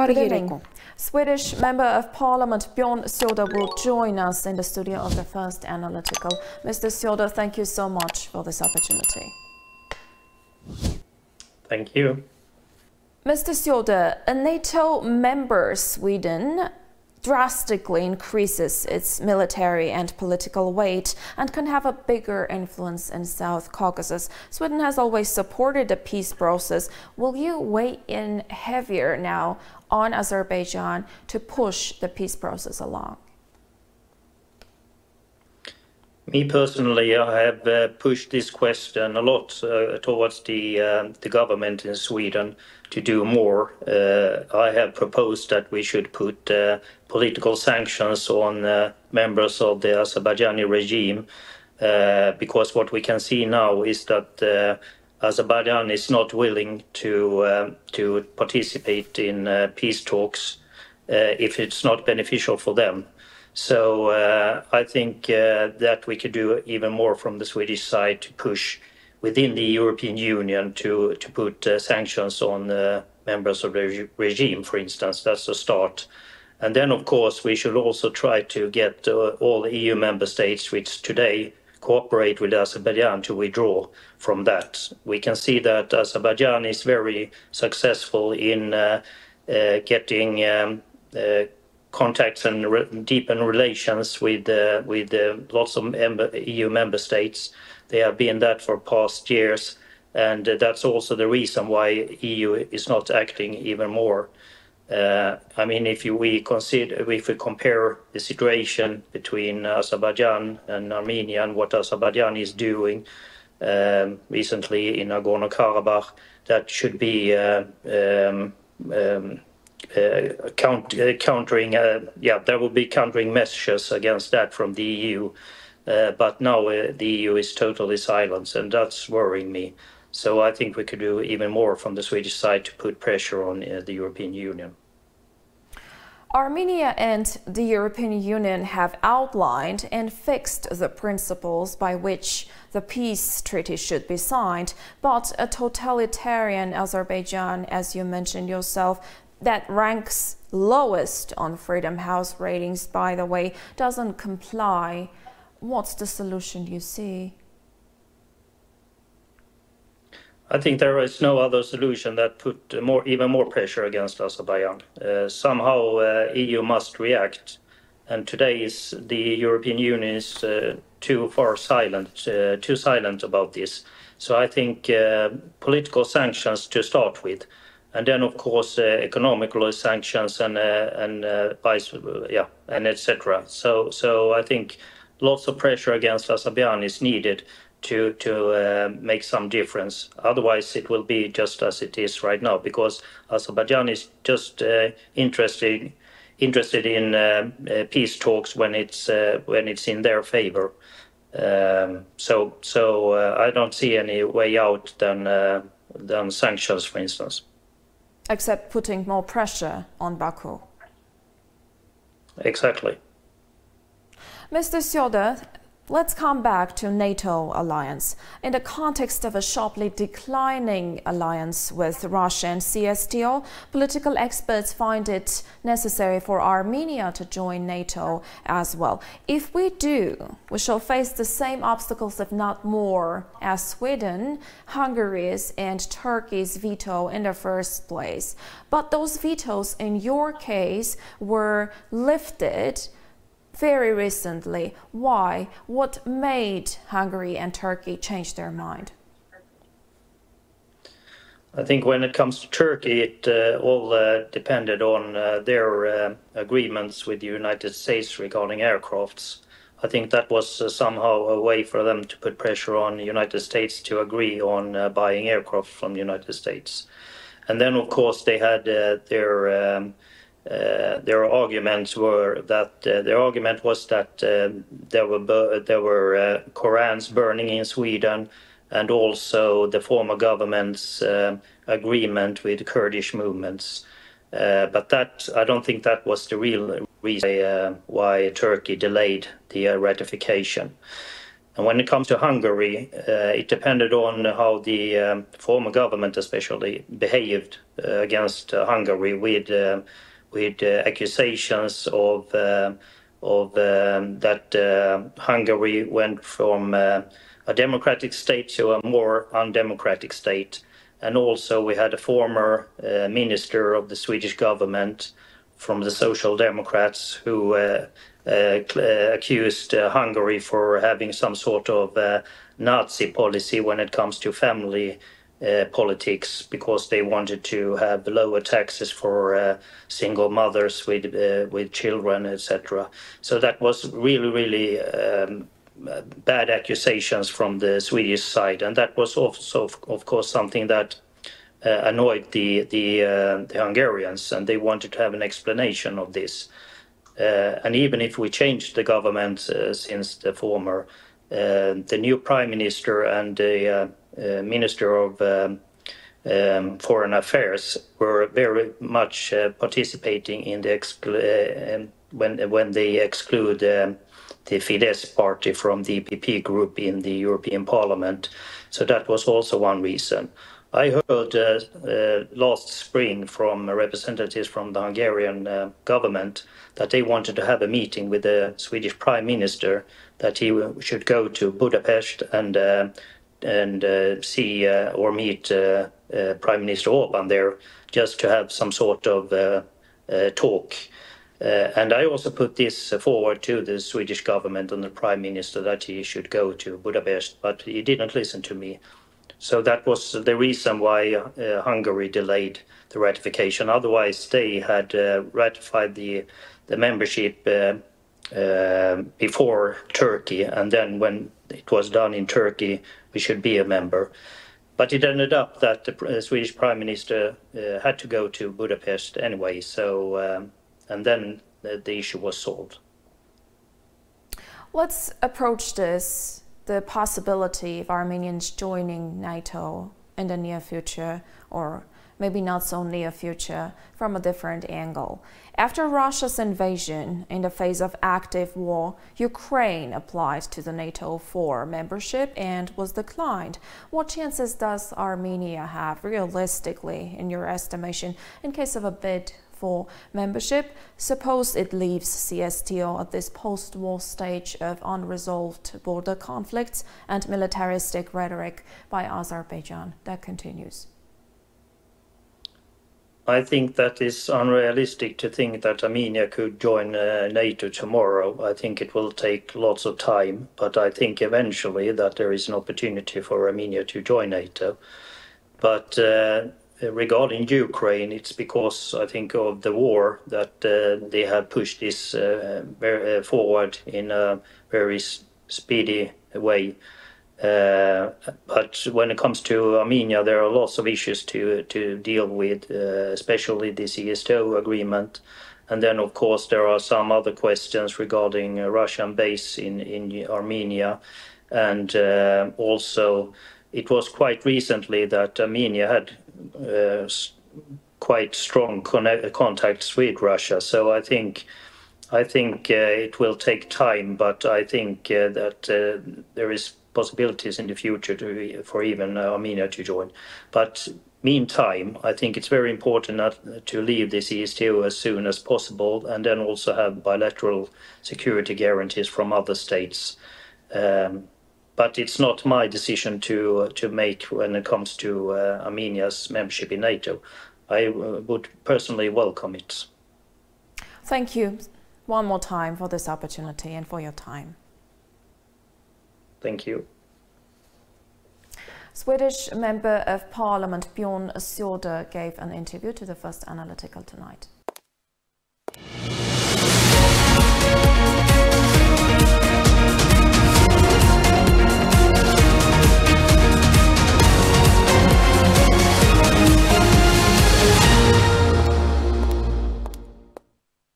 Good evening. Swedish Member of Parliament Björn Söder will join us in the studio of the First Analytical. Mr. Söder, thank you so much for this opportunity. Thank you. Mr. Söder, a NATO member, Sweden, drastically increases its military and political weight and can have a bigger influence in South Caucasus. Sweden has always supported the peace process. Will you weigh in heavier now on Azerbaijan to push the peace process along? Me personally, I have pushed this question a lot towards the government in Sweden to do more. I have proposed that we should put political sanctions on members of the Azerbaijani regime, because what we can see now is that Azerbaijan is not willing to participate in peace talks if it's not beneficial for them. So I think that we could do even more from the Swedish side to push within the European Union to put sanctions on members of the regime, for instance. That's a start. And then, of course, we should also try to get all the EU member states which today cooperate with Azerbaijan to withdraw from that. We can see that Azerbaijan is very successful in getting contacts and deepen relations with lots of EU member states. They have been that for past years, and that's also the reason why EU is not acting even more. I mean, if we compare the situation between Azerbaijan and Armenia and what Azerbaijan is doing recently in Nagorno-Karabakh, that should be countering. There will be countering measures against that from the EU, but now the EU is totally silent, and that's worrying me. So I think we could do even more from the Swedish side to put pressure on the European Union. Armenia and the European Union have outlined and fixed the principles by which the peace treaty should be signed, but a totalitarian Azerbaijan, as you mentioned yourself, that ranks lowest on Freedom House ratings, by the way, doesn't comply. What's the solution you see? I think there is no other solution that put even more pressure against Azerbaijan. Somehow EU must react, and today the European Union is too silent about this. So I think political sanctions to start with, and then of course economical sanctions and etc. So I think lots of pressure against Azerbaijan is needed to make some difference. Otherwise, it will be just as it is right now, because Azerbaijan is just interested in peace talks when it's in their favor. So I don't see any way out than sanctions, for instance. Except putting more pressure on Baku. Exactly. Mr. Söder, let's come back to NATO alliance. In the context of a sharply declining alliance with Russia and CSTO, political experts find it necessary for Armenia to join NATO as well. If we do, we shall face the same obstacles, if not more, as Sweden, Hungary's and Turkey's veto in the first place. But those vetoes, in your case, were lifted very recently. Why? What made Hungary and Turkey change their mind? I think when it comes to Turkey, it all depended on their agreements with the United States regarding aircrafts. I think that was somehow a way for them to put pressure on the United States to agree on buying aircraft from the United States. And then, of course, they had their arguments were that their argument was that there were Korans burning in Sweden, and also the former government's agreement with Kurdish movements. But that, I don't think that was the real reason why Turkey delayed the ratification. And when it comes to Hungary, it depended on how the former government especially behaved against Hungary with accusations of that Hungary went from a democratic state to a more undemocratic state. And also we had a former minister of the Swedish government from the Social Democrats who accused Hungary for having some sort of Nazi policy when it comes to family politics, because they wanted to have lower taxes for single mothers with children, etc. So that was really bad accusations from the Swedish side, and that was also, of course, something that annoyed the Hungarians, and they wanted to have an explanation of this. And even if we changed the government since the former, the new prime minister and the minister of foreign affairs were very much participating in the when they exclude the Fidesz party from the EPP group in the European Parliament. So that was also one reason. I heard last spring from representatives from the Hungarian government that they wanted to have a meeting with the Swedish Prime Minister, that he should go to Budapest and see or meet Prime Minister Orban there, just to have some sort of talk. And I also put this forward to the Swedish government and the Prime Minister that he should go to Budapest, but he didn't listen to me. So that was the reason why Hungary delayed the ratification. Otherwise, they had ratified the membership before Turkey, and then when it was done in Turkey, we should be a member. But it ended up that the Swedish Prime Minister had to go to Budapest anyway, so and then the issue was solved. Let's approach this, the possibility of Armenians joining NATO in the near future, or maybe not so near future, from a different angle. After Russia's invasion, in the face of active war, Ukraine applied to the NATO for membership and was declined. What chances does Armenia have realistically, in your estimation, in case of a bid for membership? Suppose it leaves CSTO at this post-war stage of unresolved border conflicts and militaristic rhetoric by Azerbaijan that continues. I think that is unrealistic to think that Armenia could join NATO tomorrow. I think it will take lots of time, but I think eventually that there is an opportunity for Armenia to join NATO. But regarding Ukraine, it's because I think of the war that they have pushed this forward in a very speedy way. But when it comes to Armenia, there are lots of issues to deal with, especially the CSTO agreement. And then, of course, there are some other questions regarding a Russian base in Armenia. And also, it was quite recently that Armenia had quite strong contacts with Russia. So I think it will take time, but I think that there is possibilities in the future for even Armenia to join. But meantime, I think it's very important to leave the CSTO as soon as possible, and then also have bilateral security guarantees from other states. But it's not my decision to make when it comes to Armenia's membership in NATO. I would personally welcome it. Thank you one more time for this opportunity and for your time. Thank you. Swedish Member of Parliament Björn Söder gave an interview to the First Analytical tonight.